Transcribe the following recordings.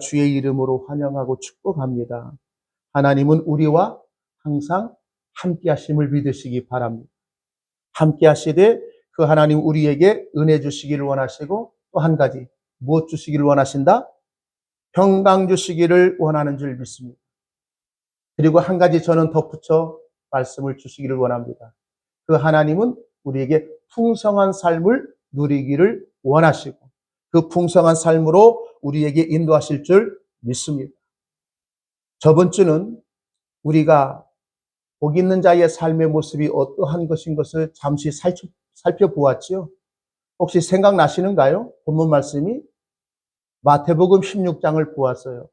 주의 이름으로 환영하고 축복합니다. 하나님은 우리와 항상 함께 하심을 믿으시기 바랍니다. 함께 하시되 그 하나님 우리에게 은혜 주시기를 원하시고 또 한 가지 무엇 주시기를 원하신다? 평강 주시기를 원하는 줄 믿습니다. 그리고 한 가지 저는 덧붙여 말씀을 주시기를 원합니다. 그 하나님은 우리에게 풍성한 삶을 누리기를 원하시고 그 풍성한 삶으로 우리에게 인도하실 줄 믿습니다. 저번 주는 우리가 복 있는 자의 삶의 모습이 어떠한 것인 것을 잠시 살펴보았지요. 혹시 생각나시는가요? 본문 말씀이 마태복음 16장을 보았어요.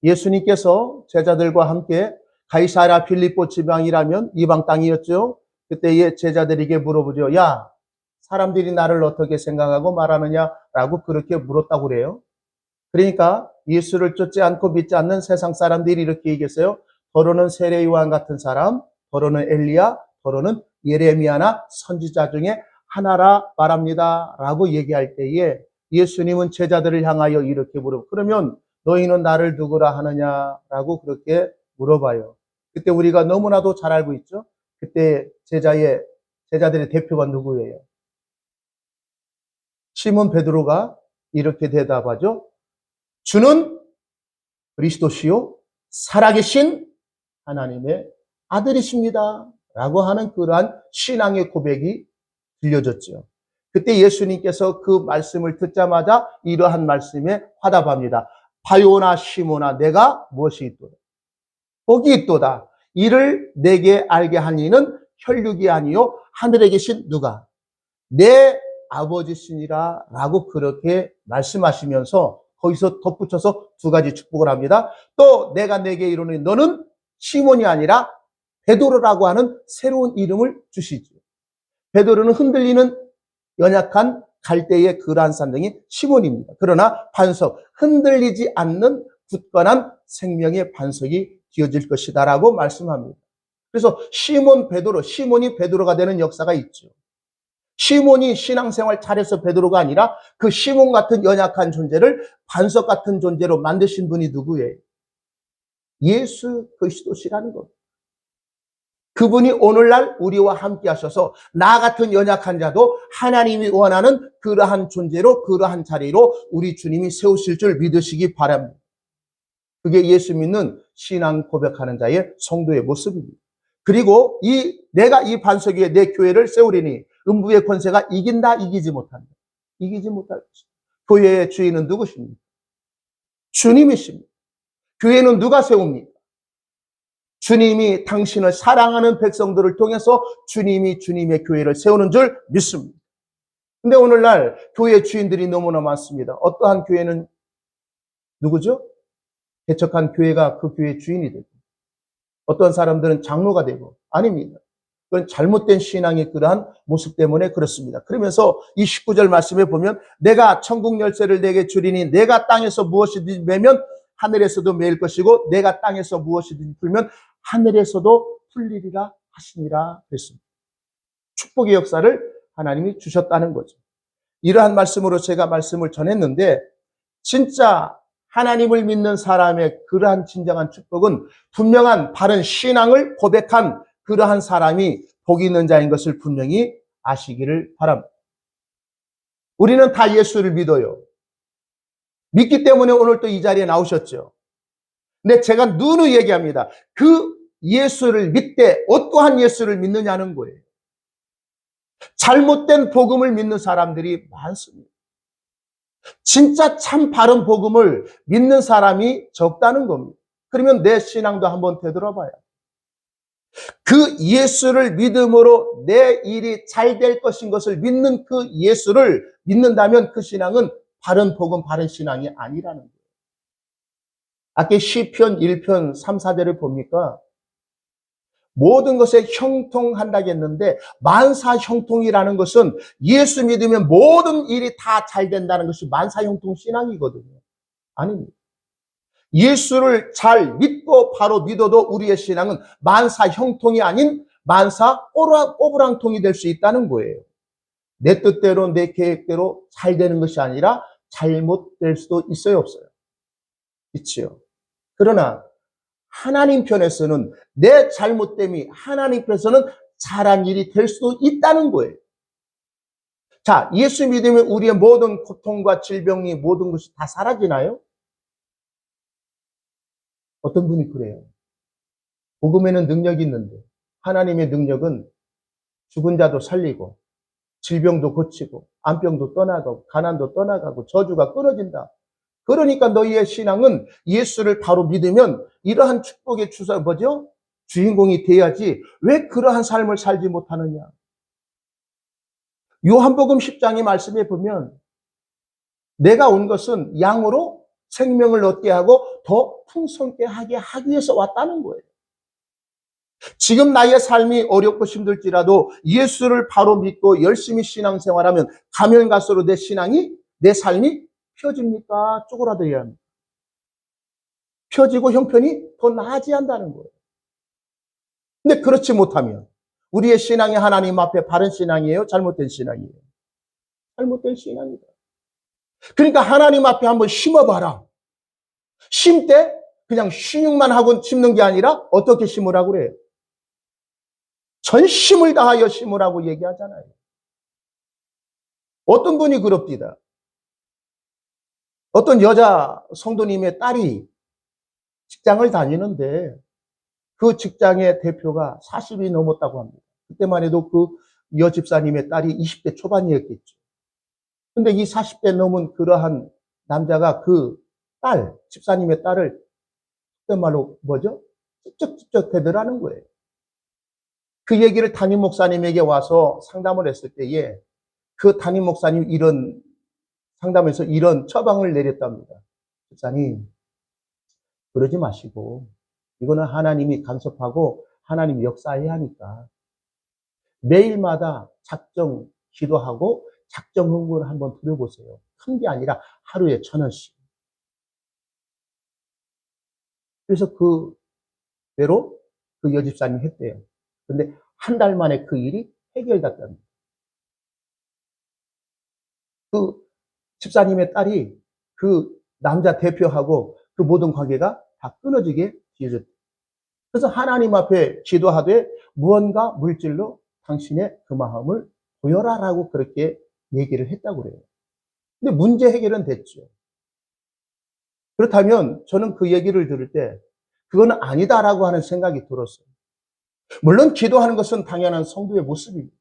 예수님께서 제자들과 함께 가이사랴 필리포 지방이라면 이방 땅이었죠. 그때의 제자들에게 물어보죠. 야, 사람들이 나를 어떻게 생각하고 말하느냐라고 그렇게 물었다고 그래요. 그러니까 예수를 쫓지 않고 믿지 않는 세상 사람들이 이렇게 얘기했어요. 더러는 세례 요한 같은 사람, 더러는 엘리야, 더러는 예레미야나 선지자 중에 하나라 말합니다. 라고 얘기할 때에 예수님은 제자들을 향하여 이렇게 물어요. 그러면 너희는 나를 누구라 하느냐라고 그렇게 물어봐요. 그때 우리가 너무나도 잘 알고 있죠. 그때 제자들의 대표가 누구예요? 시몬 베드로가 이렇게 대답하죠. 주는 그리스도시요 살아계신 하나님의 아들이십니다. 라고 하는 그러한 신앙의 고백이 들려졌죠. 그때 예수님께서 그 말씀을 듣자마자 이러한 말씀에 화답합니다. 바요나 시모나 내가 무엇이 있도다? 복이 있도다. 이를 내게 알게 한 이는 혈육이 아니요 하늘에 계신 누가? 내 아버지시니라 라고 그렇게 말씀하시면서 거기서 덧붙여서 두 가지 축복을 합니다. 또 내가 내게 이르노니 너는 시몬이 아니라 베드로라고 하는 새로운 이름을 주시죠. 베드로는 흔들리는 연약한 갈대의 그러한 산등이 시몬입니다. 그러나 반석, 흔들리지 않는 굳건한 생명의 반석이 되어질 것이다라고 말씀합니다. 그래서 시몬이 베드로가 되는 역사가 있죠. 시몬이 신앙생활 잘해서 베드로가 아니라 그 시몬 같은 연약한 존재를 반석 같은 존재로 만드신 분이 누구예요? 예수 그리스도시라는 것. 그분이 오늘날 우리와 함께 하셔서 나 같은 연약한 자도 하나님이 원하는 그러한 존재로 그러한 자리로 우리 주님이 세우실 줄 믿으시기 바랍니다. 그게 예수 믿는 신앙 고백하는 자의 성도의 모습입니다. 그리고 내가 이 반석 위에 내 교회를 세우리니 음부의 권세가 이긴다 이기지 못한다. 이기지 못할 것이다. 교회의 주인은 누구십니까? 주님이십니다. 교회는 누가 세웁니까? 주님이 당신을 사랑하는 백성들을 통해서 주님이 주님의 교회를 세우는 줄 믿습니다. 근데 오늘날 교회 주인들이 너무나 많습니다. 어떠한 교회는 누구죠? 개척한 교회가 그 교회의 주인이 되고 어떤 사람들은 장로가 되고 아닙니다. 그건 잘못된 신앙의 그러한 모습 때문에 그렇습니다. 그러면서 이 19절 말씀에 보면 내가 천국 열쇠를 내게 주리니 내가 땅에서 무엇이든지 매면 하늘에서도 매일 것이고 내가 땅에서 무엇이든지 풀면 하늘에서도 풀리리라 하시니라 그랬습니다. 축복의 역사를 하나님이 주셨다는 거죠. 이러한 말씀으로 제가 말씀을 전했는데 진짜 하나님을 믿는 사람의 그러한 진정한 축복은 분명한 바른 신앙을 고백한 그러한 사람이 복 있는 자인 것을 분명히 아시기를 바랍니다. 우리는 다 예수를 믿어요. 믿기 때문에 오늘 또 이 자리에 나오셨죠. 근데 제가 누누이 얘기합니다. 그 예수를 믿되 어떠한 예수를 믿느냐는 거예요. 잘못된 복음을 믿는 사람들이 많습니다. 진짜 참 바른 복음을 믿는 사람이 적다는 겁니다. 그러면 내 신앙도 한번 되돌아봐요. 그 예수를 믿음으로 내 일이 잘 될 것인 것을 믿는 그 예수를 믿는다면 그 신앙은 바른 복음, 바른 신앙이 아니라는 거예요. 아까 시편 1편 3, 4절을 봅니까? 모든 것에 형통한다겠는데 만사형통이라는 것은 예수 믿으면 모든 일이 다 잘 된다는 것이 만사형통 신앙이거든요. 아닙니다. 예수를 잘 믿고 바로 믿어도 우리의 신앙은 만사형통이 아닌 만사 꼬부랑통이 될 수 있다는 거예요. 내 뜻대로 내 계획대로 잘 되는 것이 아니라 잘못될 수도 있어요, 없어요? 있지요. 그러나 하나님 편에서는 내 잘못됨이 하나님 편에서는 잘한 일이 될 수도 있다는 거예요. 자, 예수 믿으면 우리의 모든 고통과 질병이 모든 것이 다 사라지나요? 어떤 분이 그래요. 복음에는 능력이 있는데 하나님의 능력은 죽은 자도 살리고 질병도 고치고 암병도 떠나가고 가난도 떠나가고 저주가 끊어진다. 그러니까 너희의 신앙은 예수를 바로 믿으면 이러한 축복의 주인공이 돼야지 왜 그러한 삶을 살지 못하느냐. 요한복음 10장의 말씀에 보면 내가 온 것은 양으로 생명을 얻게 하고 더 풍성케 하게 하기 위해서 왔다는 거예요. 지금 나의 삶이 어렵고 힘들지라도 예수를 바로 믿고 열심히 신앙생활하면 가면 갈수록 내 삶이 펴집니까? 쪼그라들어야 합니까? 펴지고 형편이 더 나아져야 한다는 거예요. 근데 그렇지 못하면 우리의 신앙이 하나님 앞에 바른 신앙이에요? 잘못된 신앙이에요? 잘못된 신앙이다. 그러니까 하나님 앞에 한번 심어봐라. 심 때 그냥 신용만 하고 심는 게 아니라 어떻게 심으라고 그래요? 전심을 다하여 심으라고 얘기하잖아요. 어떤 분이 그럽디다. 어떤 여자 성도님의 딸이 직장을 다니는데 그 직장의 대표가 40이 넘었다고 합니다. 그때만 해도 그 여집사님의 딸이 20대 초반이었겠죠. 근데 이 40대 넘은 그러한 남자가 그 집사님의 딸을 그때 말로 찝쩍찝쩍 대더라는 거예요. 그 얘기를 담임 목사님에게 와서 상담을 했을 때에 그 담임 목사님 이런 상담에서 이런 처방을 내렸답니다. 목사님, 그러지 마시고 이거는 하나님이 간섭하고 하나님이 역사해야 하니까 매일마다 작정 기도하고 작정 헌금을 한번 드려보세요. 큰 게 아니라 하루에 1,000원씩. 그래서 그대로 그 여집사님이 했대요. 근데 한 달 만에 그 일이 해결됐답니다. 그 집사님의 딸이 그 남자 대표하고 그 모든 관계가 다 끊어지게 되어졌대요. 그래서 하나님 앞에 기도하되 무언가 물질로 당신의 그 마음을 보여라라고 그렇게 얘기를 했다고 그래요. 근데 문제 해결은 됐죠. 그렇다면 저는 그 얘기를 들을 때 그건 아니다라고 하는 생각이 들었어요. 물론 기도하는 것은 당연한 성도의 모습입니다.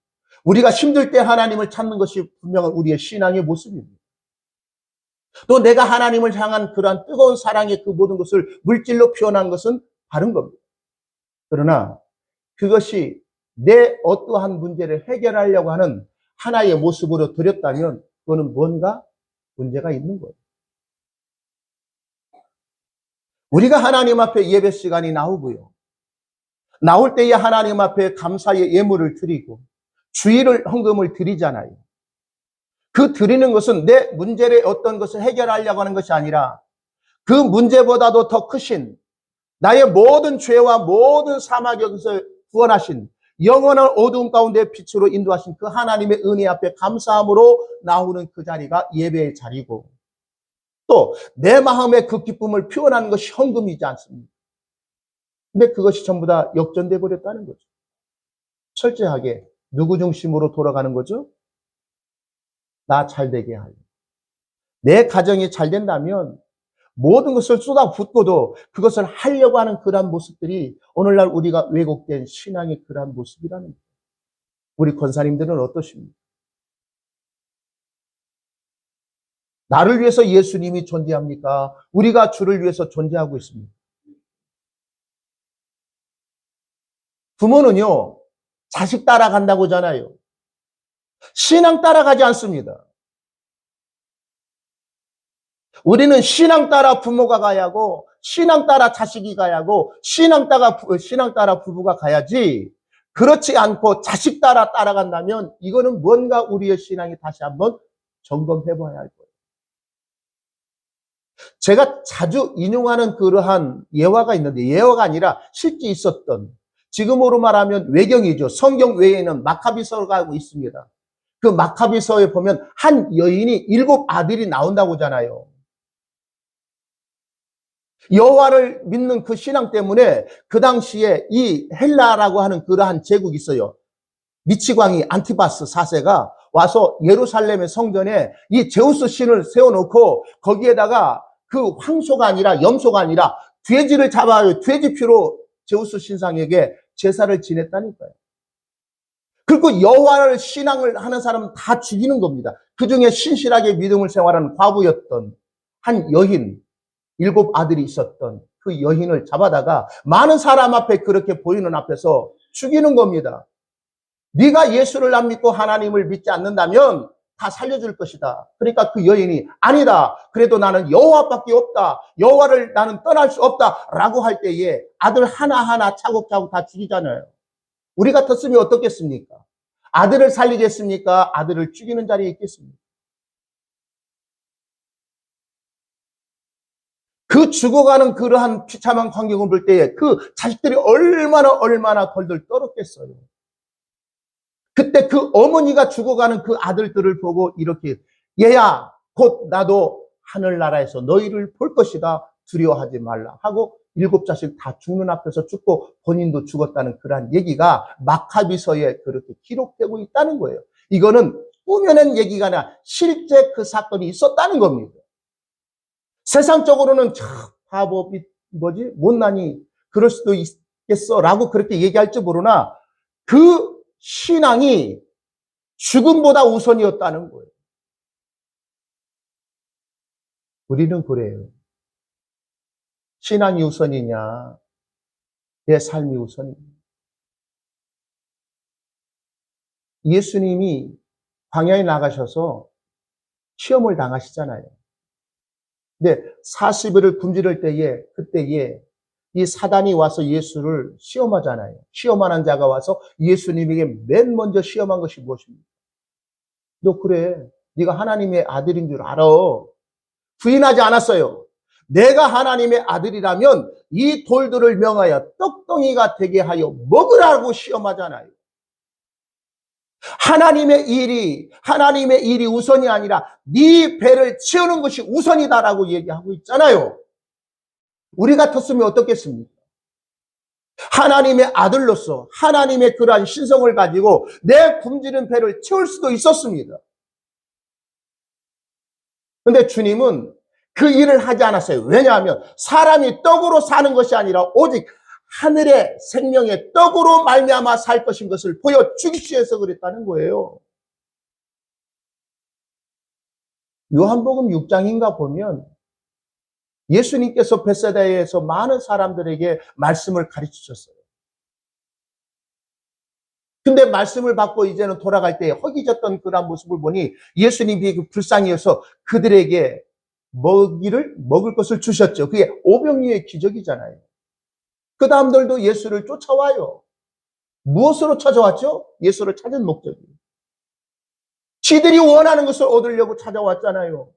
우리가 힘들 때 하나님을 찾는 것이 분명한 우리의 신앙의 모습입니다. 또 내가 하나님을 향한 그러한 뜨거운 사랑의 그 모든 것을 물질로 표현한 것은 바른 겁니다. 그러나 그것이 내 어떠한 문제를 해결하려고 하는 하나의 모습으로 드렸다면 그거는 뭔가 문제가 있는 거예요. 우리가 하나님 앞에 예배 시간이 나오고요. 나올 때에 하나님 앞에 감사의 예물을 드리고 주일을 헌금을 드리잖아요. 그 드리는 것은 내 문제를 어떤 것을 해결하려고 하는 것이 아니라 그 문제보다도 더 크신 나의 모든 죄와 모든 사망의 것을 구원하신 영원한 어두움 가운데 빛으로 인도하신 그 하나님의 은혜 앞에 감사함으로 나오는 그 자리가 예배의 자리고 또 내 마음의 그 기쁨을 표현하는 것이 헌금이지 않습니까? 근데 그것이 전부 다 역전돼 버렸다는 거죠. 철저하게 누구 중심으로 돌아가는 거죠? 나 잘되게 하려. 내 가정이 잘 된다면 모든 것을 쏟아붓고도 그것을 하려고 하는 그러한 모습들이 오늘날 우리가 왜곡된 신앙의 그러한 모습이라는 거예요. 우리 권사님들은 어떠십니까? 나를 위해서 예수님이 존재합니까? 우리가 주를 위해서 존재하고 있습니다. 부모는요, 자식 따라간다고 하잖아요. 신앙 따라가지 않습니다. 우리는 신앙 따라 부모가 가야 하고, 신앙 따라 자식이 가야 하고, 신앙 따라 부부가 가야지, 그렇지 않고 자식 따라간다면, 이거는 뭔가 우리의 신앙이 다시 한번 점검해 봐야 할 거예요. 제가 자주 인용하는 그러한 예화가 있는데, 예화가 아니라 실제 있었던, 지금으로 말하면 외경이죠. 성경 외에는 마카비서가 있습니다. 그 마카비서에 보면 한 여인이 7 아들이 나온다고 하잖아요. 여호와를 믿는 그 신앙 때문에 그 당시에 이 헬라라고 하는 그러한 제국이 있어요. 미치광이 안티바스 4세가 와서 예루살렘의 성전에 이 제우스 신을 세워놓고 거기에다가 그 황소가 아니라 염소가 아니라 돼지를 잡아요. 돼지 피로 제우스 신상에게 제사를 지냈다니까요. 그리고 여호와를 신앙을 하는 사람은 다 죽이는 겁니다. 그중에 신실하게 믿음을 생활하는 과부였던 한 여인, 7 아들이 있었던 그 여인을 잡아다가 많은 사람 앞에 그렇게 보이는 앞에서 죽이는 겁니다. 네가 예수를 안 믿고 하나님을 믿지 않는다면 다 살려줄 것이다. 그러니까 그 여인이 아니다. 그래도 나는 여호와밖에 없다. 여호와를 나는 떠날 수 없다. 라고 할 때에 아들 하나하나 차곡차곡 다 죽이잖아요. 우리 같았으면 어떻겠습니까? 아들을 살리겠습니까? 아들을 죽이는 자리에 있겠습니까? 그 죽어가는 그러한 비참한 광경을 볼 때에 그 자식들이 얼마나 덜덜 떨었겠어요. 그때 그 어머니가 죽어가는 그 아들들을 보고 이렇게 얘야 곧 나도 하늘나라에서 너희를 볼 것이다. 두려워하지 말라 하고 7자식 다 죽는 앞에서 죽고 본인도 죽었다는 그러한 얘기가 마카비서에 그렇게 기록되고 있다는 거예요. 이거는 꾸며낸 얘기가 아니라 실제 그 사건이 있었다는 겁니다. 세상적으로는 참 바보 못나니 그럴 수도 있겠어라고 그렇게 얘기할지 모르나 그 신앙이 죽음보다 우선이었다는 거예요. 우리는 그래요. 신앙이 우선이냐, 내 삶이 우선이냐. 예수님이 광야에 나가셔서 시험을 당하시잖아요. 근데 40일을 굶주릴 때에, 그때에 이 사단이 와서 예수를 시험하잖아요. 시험하는 자가 와서 예수님에게 맨 먼저 시험한 것이 무엇입니까? 너 그래, 네가 하나님의 아들인 줄 알아. 부인하지 않았어요. 내가 하나님의 아들이라면 이 돌들을 명하여 떡덩이가 되게 하여 먹으라고 시험하잖아요. 하나님의 일이 우선이 아니라 네 배를 채우는 것이 우선이다라고 얘기하고 있잖아요. 우리 같았으면 어떻겠습니까? 하나님의 아들로서 하나님의 그러한 신성을 가지고 내 굶주린 배를 채울 수도 있었습니다. 그런데 주님은 그 일을 하지 않았어요. 왜냐하면 사람이 떡으로 사는 것이 아니라 오직 하늘의 생명의 떡으로 말미암아 살 것인 것을 보여주기 위해서 그랬다는 거예요. 요한복음 6장인가 보면 예수님께서 벳세다에서 많은 사람들에게 말씀을 가르치셨어요. 근데 말씀을 받고 이제는 돌아갈 때 허기졌던 그런 모습을 보니 예수님이 그 불쌍히여서 그들에게 먹을 것을 주셨죠. 그게 오병이어의 기적이잖아요. 그 다음들도 예수를 쫓아와요. 무엇으로 찾아왔죠? 예수를 찾은 목적이. 지들이 원하는 것을 얻으려고 찾아왔잖아요.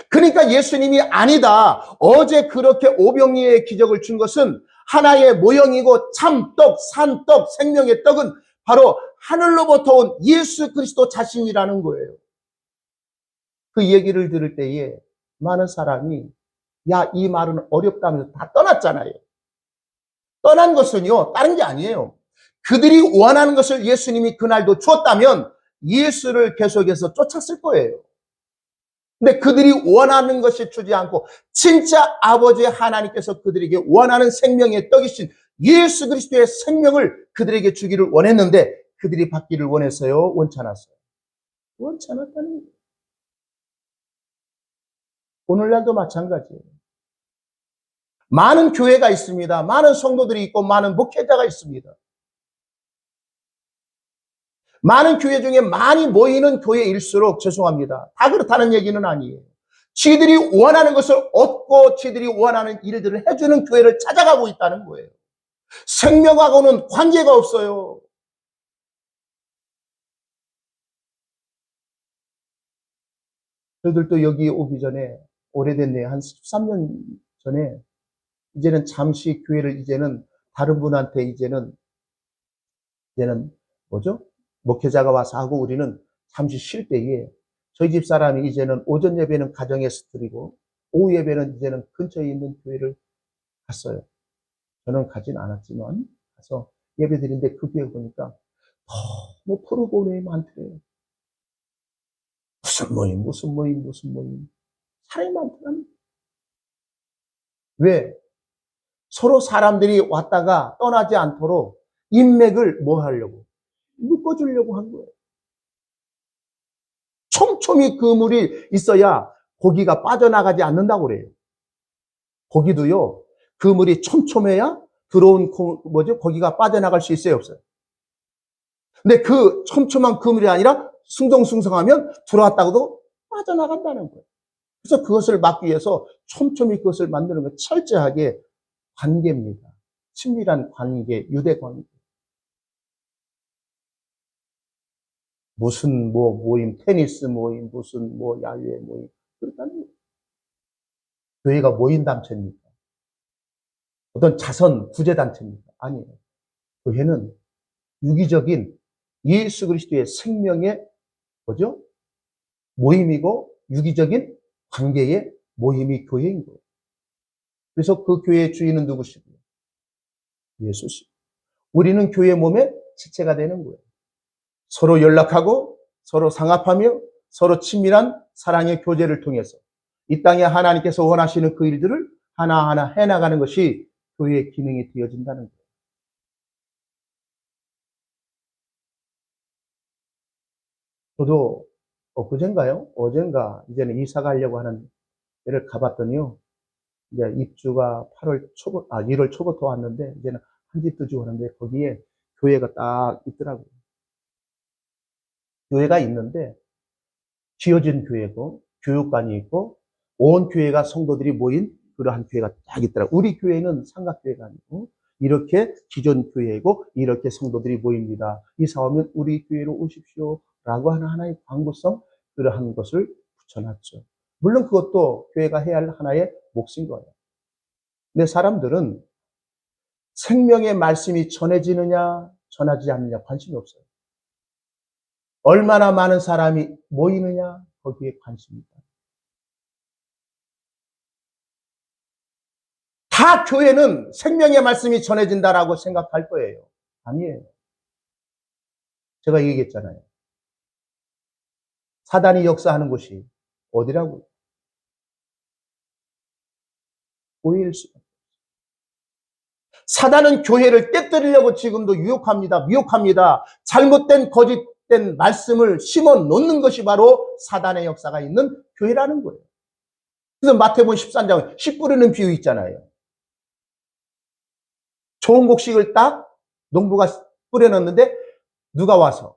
그러니까 예수님이 아니다. 어제 그렇게 오병이어의 기적을 준 것은 하나의 모형이고 참떡, 산떡, 생명의 떡은 바로 하늘로부터 온 예수 그리스도 자신이라는 거예요. 그 얘기를 들을 때에 많은 사람이 야, 이 말은 어렵다면서 다 떠났잖아요. 떠난 것은요, 다른 게 아니에요. 그들이 원하는 것을 예수님이 그날도 줬다면 예수를 계속해서 쫓았을 거예요. 근데 그들이 원하는 것이 주지 않고 진짜 아버지 하나님께서 그들에게 원하는 생명의 떡이신 예수 그리스도의 생명을 그들에게 주기를 원했는데 그들이 받기를 원했어요? 원치 않았어요? 원치 않았다는 거예요. 오늘날도 마찬가지예요. 많은 교회가 있습니다. 많은 성도들이 있고 많은 목회자가 있습니다. 많은 교회 중에 많이 모이는 교회일수록 죄송합니다. 다 그렇다는 얘기는 아니에요. 지들이 원하는 것을 얻고 지들이 원하는 일들을 해주는 교회를 찾아가고 있다는 거예요. 생명하고는 관계가 없어요. 저들도 여기 오기 전에 오래됐네요. 한 13년 전에 이제는 잠시 교회를 이제는 다른 분한테 이제는 뭐죠? 목회자가 와서 하고 우리는 잠시 쉴 때에 저희 집 사람이 이제는 오전 예배는 가정에서 드리고 오후 예배는 이제는 근처에 있는 교회를 갔어요. 저는 가진 않았지만 가서 예배 드리는데 그 교회 보니까 너무 프로그램이 많더래요. 무슨 모임. 사람이 많더라. 왜? 서로 사람들이 왔다가 떠나지 않도록 인맥을 뭐 하려고? 묶어주려고 한 거예요. 촘촘히 그물이 있어야 고기가 빠져나가지 않는다고 그래요. 고기도요, 그물이 촘촘해야 들어온 고기가 빠져나갈 수 있어요, 없어요? 근데 그 촘촘한 그물이 아니라 숭덩숭덩하면 들어왔다고도 빠져나간다는 거예요. 그래서 그것을 막기 위해서 촘촘히 그것을 만드는 건 철저하게 관계입니다. 친밀한 관계, 유대 관계. 무슨 모임, 테니스 모임, 무슨 야유회 모임. 그렇다는 거예요. 교회가 모임단체입니까? 어떤 자선 구제단체입니까? 아니에요. 교회는 유기적인 예수 그리스도의 생명의 모임이고 유기적인 관계의 모임이 교회인 거예요. 그래서 그 교회의 주인은 누구시고요? 예수시. 우리는 교회 몸의 지체가 되는 거예요. 서로 연락하고 서로 상합하며 서로 친밀한 사랑의 교제를 통해서 이 땅에 하나님께서 원하시는 그 일들을 하나하나 해나가는 것이 교회의 기능이 되어진다는 거예요. 저도 엊그젠가요? 어젠가 이제는 이사 가려고 하는 데를 가봤더니요. 이제 입주가 1월 초부터 왔는데 이제는 한 집도 지고 하는데 거기에 교회가 딱 있더라고요. 교회가 있는데 지어진 교회고 교육관이 있고 온 교회가 성도들이 모인 그러한 교회가 딱 있더라고요. 우리 교회는 삼각교회가 아니고 이렇게 기존 교회이고 이렇게 성도들이 모입니다. 이사 오면 우리 교회로 오십시오. 라고 하는 하나의 광고성 그러한 것을 붙여놨죠. 물론 그것도 교회가 해야 할 하나의 몫인 거예요. 근데 사람들은 생명의 말씀이 전해지느냐 전하지 않느냐 관심이 없어요. 얼마나 많은 사람이 모이느냐 거기에 관심이 있다. 다 교회는 생명의 말씀이 전해진다라고 생각할 거예요. 아니에요. 제가 얘기했잖아요. 사단이 역사하는 곳이 어디라고? 교회일 수가. 사단은 교회를 깨뜨리려고 지금도 유혹합니다. 미혹합니다. 잘못된 거짓된 말씀을 심어 놓는 것이 바로 사단의 역사가 있는 교회라는 거예요. 그래서 마태복음 13장 씨 뿌리는 비유 있잖아요. 좋은 곡식을 딱 농부가 뿌려놨는데 누가 와서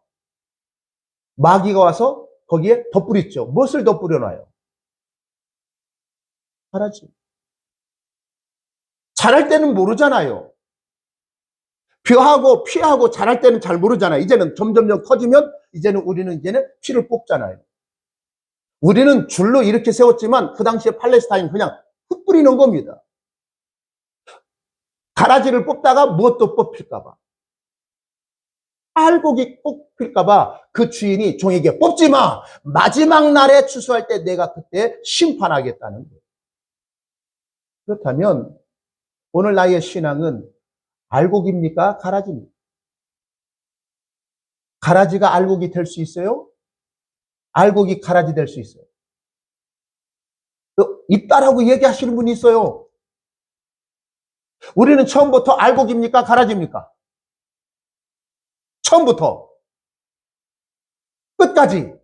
마귀가 와서 거기에 덧뿌리죠. 무엇을 덧뿌려놔요? 잘하지. 잘할 때는 모르잖아요. 벼하고 피하고 잘할 때는 잘 모르잖아요. 이제는 점점점 커지면 우리는 피를 뽑잖아요. 우리는 줄로 이렇게 세웠지만 그 당시에 팔레스타인 그냥 흩 뿌리는 겁니다. 가라지를 뽑다가 무엇도 뽑힐까봐. 알곡이 뽑힐까봐 그 주인이 종에게 뽑지 마. 마지막 날에 추수할 때 내가 그때 심판하겠다는 거예요. 그렇다면 오늘 나의 신앙은 알곡입니까? 가라지입니까? 가라지가 알곡이 될 수 있어요? 알곡이 가라지 될 수 있어요. 있다라고 얘기하시는 분이 있어요. 우리는 처음부터 알곡입니까? 가라지입니까? 처음부터 끝까지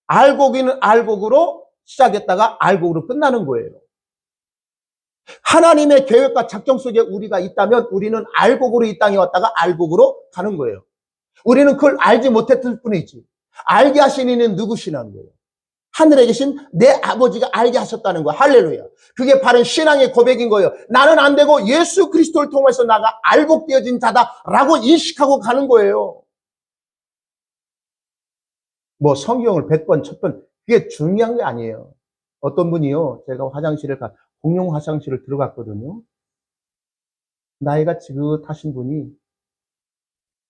알곡이는 알곡으로 시작했다가 알곡으로 끝나는 거예요. 하나님의 계획과 작정 속에 우리가 있다면 우리는 알곡으로 이 땅에 왔다가 알곡으로 가는 거예요. 우리는 그걸 알지 못했을 뿐이지. 알게 하신 이는 누구시냐는 거예요. 하늘에 계신 내 아버지가 알게 하셨다는 거예요. 할렐루야. 그게 바른 신앙의 고백인 거예요. 나는 안 되고 예수 그리스도를 통해서 나가 알곡되어진 자다라고 인식하고 가는 거예요. 성경을 100번, 1000번 그게 중요한 게 아니에요. 어떤 분이요. 제가 공용 화장실을 들어갔거든요. 나이가 지긋하신 분이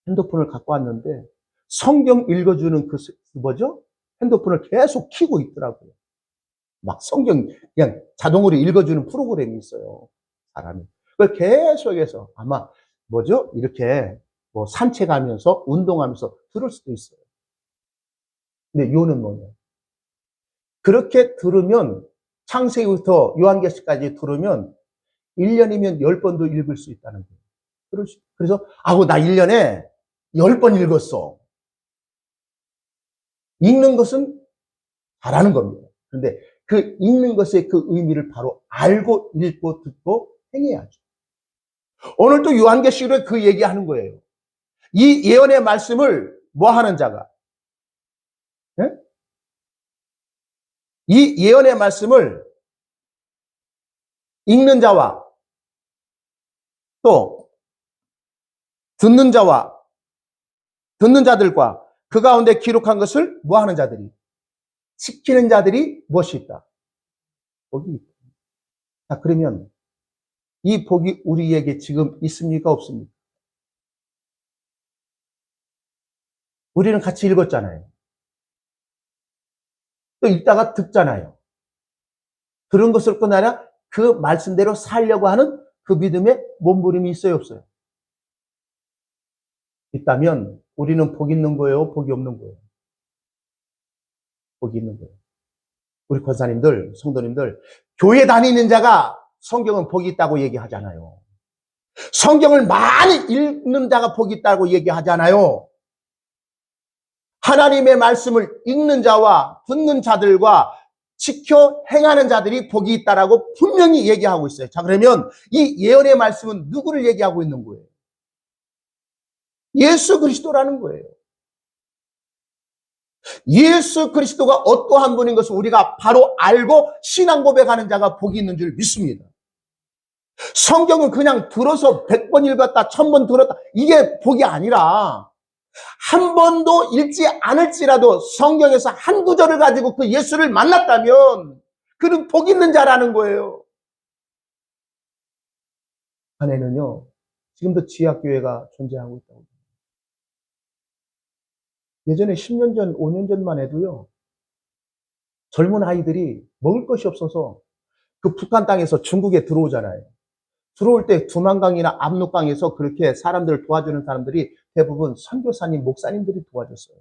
핸드폰을 갖고 왔는데 성경 읽어주는 핸드폰을 계속 켜고 있더라고요. 막 성경 그냥 자동으로 읽어주는 프로그램이 있어요. 사람이. 그걸 계속해서 아마 뭐죠? 이렇게 뭐 산책하면서 운동하면서 들을 수도 있어요. 근데 요는 뭐냐? 그렇게 들으면 창세기부터 요한계시까지 들으면 1년이면 10번도 읽을 수 있다는 거예요. 그래서 아우 나 1년에 10번 읽었어. 읽는 것은 잘하는 겁니다. 그런데 그 읽는 것의 그 의미를 바로 알고 읽고 듣고 행해야죠. 오늘 또 요한계시록에 그 얘기하는 거예요. 이 예언의 말씀을 뭐 하는 자가? 예? 이 예언의 말씀을 읽는 자와 또 듣는 자와 듣는 자들과 그 가운데 기록한 것을 뭐 하는 자들이? 지키는 자들이 무엇이 있다? 복이 있다. 자, 그러면 이 복이 우리에게 지금 있습니까? 없습니까? 우리는 같이 읽었잖아요. 또 읽다가 듣잖아요. 들은 것을 끝나라 그 말씀대로 살려고 하는 그 믿음의 몸부림이 있어요, 없어요? 있다면 우리는 복 있는 거예요, 복이 없는 거예요? 복이 있는 거예요. 우리 권사님들, 성도님들, 교회 다니는 자가 성경은 복이 있다고 얘기하잖아요. 성경을 많이 읽는 자가 복이 있다고 얘기하잖아요. 하나님의 말씀을 읽는 자와 듣는 자들과 지켜 행하는 자들이 복이 있다라고 분명히 얘기하고 있어요. 자, 그러면 이 예언의 말씀은 누구를 얘기하고 있는 거예요? 예수 그리스도라는 거예요. 예수 그리스도가 어떠한 분인 것을 우리가 바로 알고 신앙 고백하는 자가 복이 있는 줄 믿습니다. 성경은 그냥 들어서 100번 읽었다, 1000번 들었다, 이게 복이 아니라 한 번도 읽지 않을지라도 성경에서 한 구절을 가지고 그 예수를 만났다면 그는 복 있는 자라는 거예요. 안에는요, 지금도 지하교회가 존재하고 있다고. 예전에 10년 전, 5년 전만 해도요, 젊은 아이들이 먹을 것이 없어서 그 북한 땅에서 중국에 들어오잖아요. 들어올 때 두만강이나 압록강에서 그렇게 사람들을 도와주는 사람들이 대부분 선교사님, 목사님들이 도와줬어요.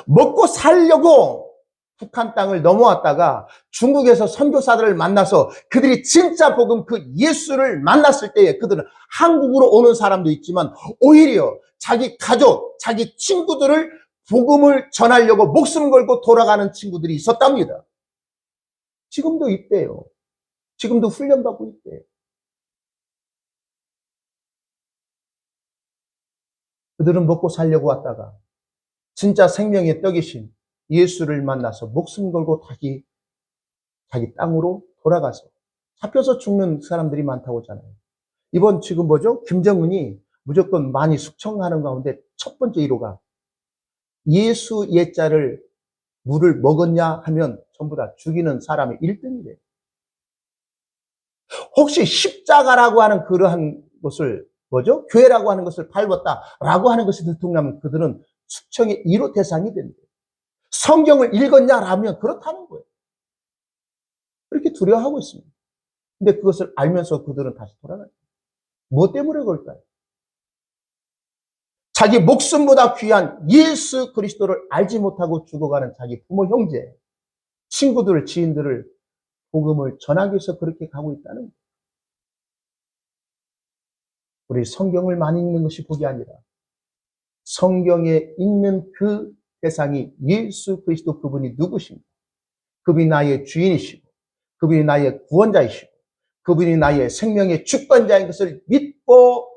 먹고 살려고 북한 땅을 넘어왔다가 중국에서 선교사들을 만나서 그들이 진짜 복음 그 예수를 만났을 때에 그들은 한국으로 오는 사람도 있지만 오히려 자기 가족, 자기 친구들을 복음을 전하려고 목숨 걸고 돌아가는 친구들이 있었답니다. 지금도 있대요. 지금도 훈련받고 있대요. 그들은 먹고 살려고 왔다가 진짜 생명의 떡이신 예수를 만나서 목숨 걸고 자기 땅으로 돌아가서 잡혀서 죽는 사람들이 많다고 하잖아요. 이번 지금 뭐죠? 김정은이 무조건 많이 숙청하는 가운데 첫 번째 1호가 예수 예자를 물을 먹었냐 하면 전부 다 죽이는 사람의 1등이래요. 혹시 십자가라고 하는 그러한 것을 뭐죠? 교회라고 하는 것을 밟았다라고 하는 것이 들통나면 그들은 숙청의 1호 대상이 된대요. 성경을 읽었냐라면 그렇다는 거예요. 그렇게 두려워하고 있습니다. 근데 그것을 알면서 그들은 다시 돌아가요. 뭐 때문에 그럴까요? 자기 목숨보다 귀한 예수 그리스도를 알지 못하고 죽어가는 자기 부모, 형제, 친구들, 지인들을 복음을 전하기 위해서 그렇게 가고 있다는 거예요. 우리 성경을 많이 읽는 것이 복이 아니라 성경에 읽는 그 대상이 예수 그리스도 그분이 누구십니까? 그분이 나의 주인이시고 그분이 나의 구원자이시고 그분이 나의 생명의 주권자인 것을 믿고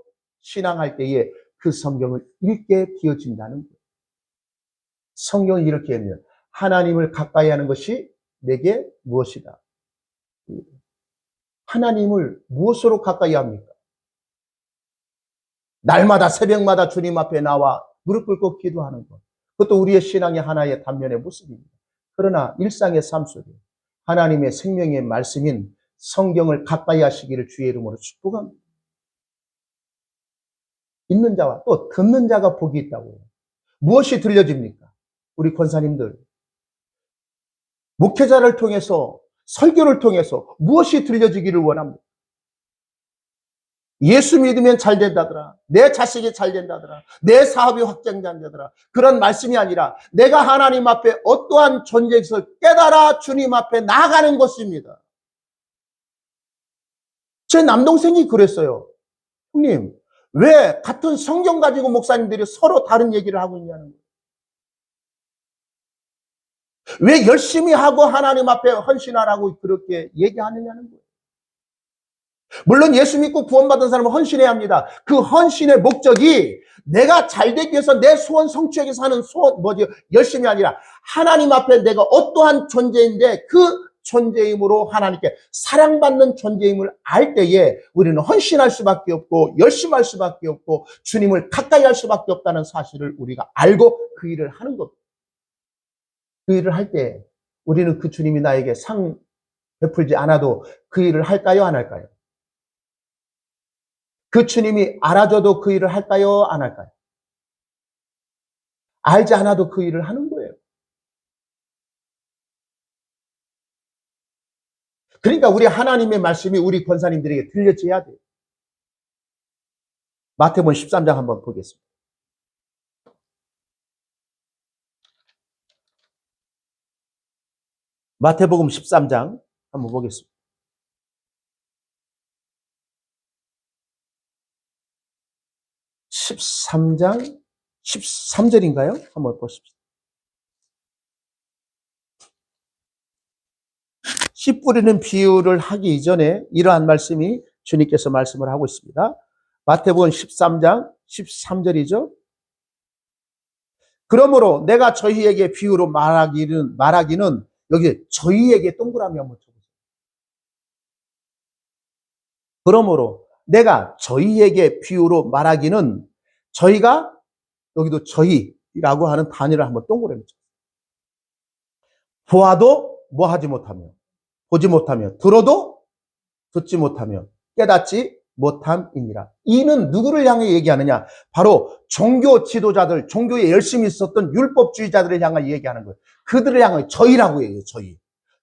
신앙할 때에 그 성경을 읽게 되어진다는 거예요. 성경을 이렇게 하면 하나님을 가까이 하는 것이 내게 무엇이다? 하나님을 무엇으로 가까이 합니까? 날마다 새벽마다 주님 앞에 나와 무릎 꿇고 기도하는 것. 그것도 우리의 신앙의 하나의 단면의 모습입니다. 그러나 일상의 삶 속에 하나님의 생명의 말씀인 성경을 가까이 하시기를 주의 이름으로 축복합니다. 읽는 자와 또 듣는 자가 복이 있다고요. 무엇이 들려집니까? 우리 권사님들. 목회자를 통해서, 설교를 통해서 무엇이 들려지기를 원합니다. 예수 믿으면 잘 된다더라. 내 자식이 잘 된다더라. 내 사업이 확장된다더라. 그런 말씀이 아니라 내가 하나님 앞에 어떠한 존재에서 깨달아 주님 앞에 나아가는 것입니다. 제 남동생이 그랬어요. 형님, 왜 같은 성경 가지고 목사님들이 서로 다른 얘기를 하고 있냐는 거예요. 왜 열심히 하고 하나님 앞에 헌신하라고 그렇게 얘기하느냐는 거예요. 물론 예수 믿고 구원받은 사람은 헌신해야 합니다. 그 헌신의 목적이 내가 잘 되기 위해서 내 소원 성취하기 위해서 하는 열심이 아니라 하나님 앞에 내가 어떠한 존재인데 그 존재임으로 하나님께 사랑받는 존재임을 알 때에 우리는 헌신할 수밖에 없고 열심히 할 수밖에 없고 주님을 가까이 할 수밖에 없다는 사실을 우리가 알고 그 일을 하는 것. 그 일을 할 때 우리는 그 주님이 나에게 상 베풀지 않아도 그 일을 할까요? 안 할까요? 그 주님이 알아줘도 그 일을 할까요? 안 할까요? 알지 않아도 그 일을 하는 거예요. 그러니까 우리 하나님의 말씀이 우리 권사님들에게 들려져야 돼요. 마태복음 13장 한번 보겠습니다. 마태복음 13장 한번 보겠습니다. 13장 13절인가요? 한번 보십시오. 씨 뿌리는 비유를 하기 이전에 이러한 말씀이 주님께서 말씀을 하고 있습니다. 마태복음 13장 13절이죠. 그러므로 내가 저희에게 비유로 말하기는 여기 저희에게 동그라미 한번 쳐보세요. 그러므로 내가 저희에게 비유로 말하기는 저희가 여기도 저희라고 하는 단위를 한번 동그라미 쳐보세요. 보아도 뭐 하지 못하며 보지 못하며 들어도 듣지 못하며 깨닫지 못함이니라. 이는 누구를 향해 얘기하느냐? 바로 종교 지도자들, 종교에 열심히 있었던 율법주의자들을 향해 얘기하는 거예요. 그들을 향해 저희라고 얘기해요.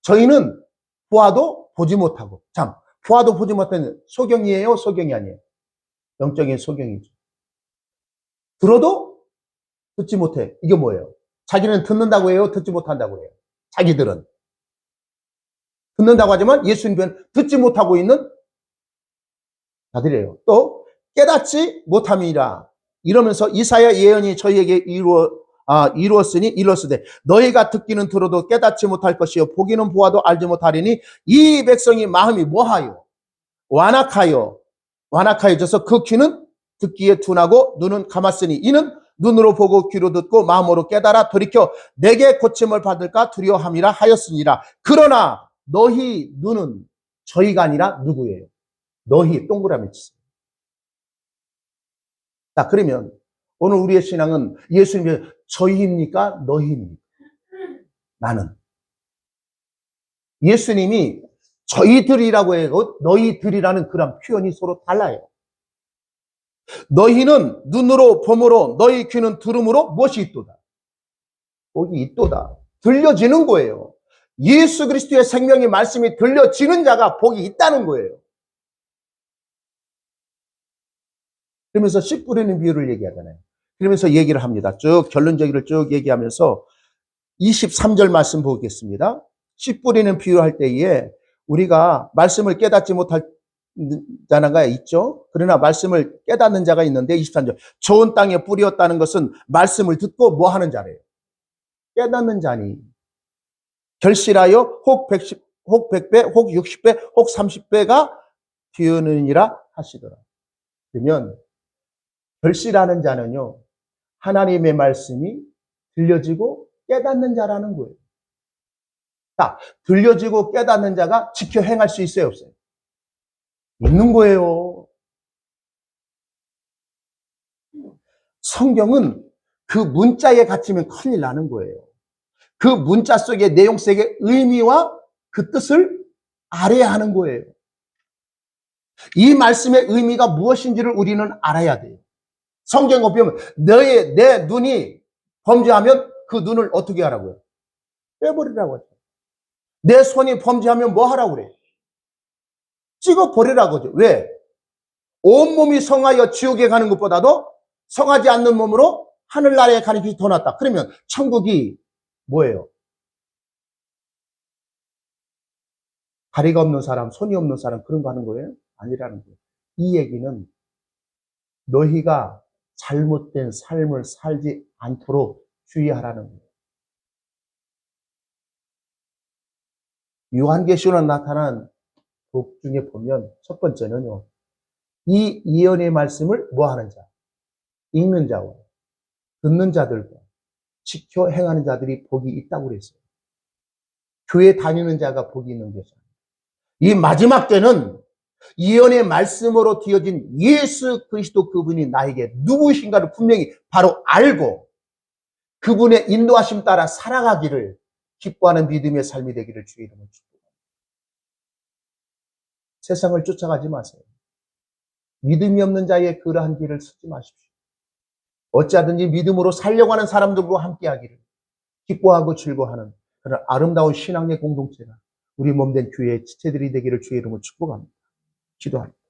저희는 보아도 보지 못하고. 참, 보아도 보지 못하는 소경이에요? 소경이 아니에요? 영적인 소경이죠. 들어도 듣지 못해. 이게 뭐예요? 자기는 듣는다고 해요? 듣지 못한다고 해요? 자기들은. 듣는다고 하지만 예수님은 듣지 못하고 있는 자들이에요. 또 깨닫지 못함이라 이러면서 이사야 예언이 저희에게 이루었으되 너희가 듣기는 들어도 깨닫지 못할 것이요 보기는 보아도 알지 못하리니 이 백성이 마음이 뭐하여 완악하여져서 그 귀는 듣기에 둔하고 눈은 감았으니 이는 눈으로 보고 귀로 듣고 마음으로 깨달아 돌이켜 내게 고침을 받을까 두려워함이라 하였으니라. 그러나 너희 눈은 저희가 아니라 누구예요? 너희 동그라미 치세요. 자, 그러면 오늘 우리의 신앙은 예수님이 저희입니까? 너희입니까? 나는. 예수님이 저희들이라고 해도 너희들이라는 그런 표현이 서로 달라요. 너희는 눈으로 봄으로 너희 귀는 들음으로 무엇이 있도다? 복이 있도다. 들려지는 거예요. 예수 그리스도의 생명의 말씀이 들려지는 자가 복이 있다는 거예요. 그러면서 씨 뿌리는 비유를 얘기하잖아요. 그러면서 얘기를 합니다. 쭉 결론적으로 쭉 얘기하면서 23절 말씀 보겠습니다. 씨 뿌리는 비유할 때에 우리가 말씀을 깨닫지 못할 자가 있죠. 그러나 말씀을 깨닫는 자가 있는데 23절 좋은 땅에 뿌리었다는 것은 말씀을 듣고 뭐 하는 자래요? 깨닫는 자니 결실하여 혹 100배, 혹 60배, 혹 30배가 되느니라 하시더라. 그러면 결실하는 자는요, 하나님의 말씀이 들려지고 깨닫는 자라는 거예요. 자, 들려지고 깨닫는 자가 지켜 행할 수 있어요, 없어요? 있는 거예요. 성경은 그 문자에 갇히면 큰일 나는 거예요. 그 문자 속의 내용 속의 의미와 그 뜻을 알아야 하는 거예요. 이 말씀의 의미가 무엇인지를 우리는 알아야 돼요. 성경을 보면 내 눈이 범죄하면 그 눈을 어떻게 하라고요? 빼버리라고 하죠. 내 손이 범죄하면 뭐 하라고 그래? 찍어버리라고 하죠. 왜? 온몸이 성하여 지옥에 가는 것보다도 성하지 않는 몸으로 하늘나라에 가는 길이 더 낫다. 그러면 천국이 뭐예요? 다리가 없는 사람, 손이 없는 사람 그런 거 하는 거예요? 아니라는 거예요. 이 얘기는 너희가 잘못된 삶을 살지 않도록 주의하라는 거예요. 요한계시록에 나타난 복 중에 보면 첫 번째는요. 이 예언의 말씀을 뭐 하는 자? 읽는 자와 듣는 자들과 지켜 행하는 자들이 복이 있다고 그랬어요. 교회 다니는 자가 복이 있는 것이 아니에요. 이 마지막 때는 예언의 말씀으로 되어진 예수 그리스도 그분이 나에게 누구신가를 분명히 바로 알고 그분의 인도하심 따라 살아가기를 기뻐하는 믿음의 삶이 되기를 주의 이름으로 축복합니다. 세상을 쫓아가지 마세요. 믿음이 없는 자의 그러한 길을 쓰지 마십시오. 어찌하든지 믿음으로 살려고 하는 사람들과 함께하기를 기뻐하고 즐거워하는 그런 아름다운 신앙의 공동체가 우리 몸된 교회의 지체들이 되기를 주의 이름으로 축복합니다. 기도합니다.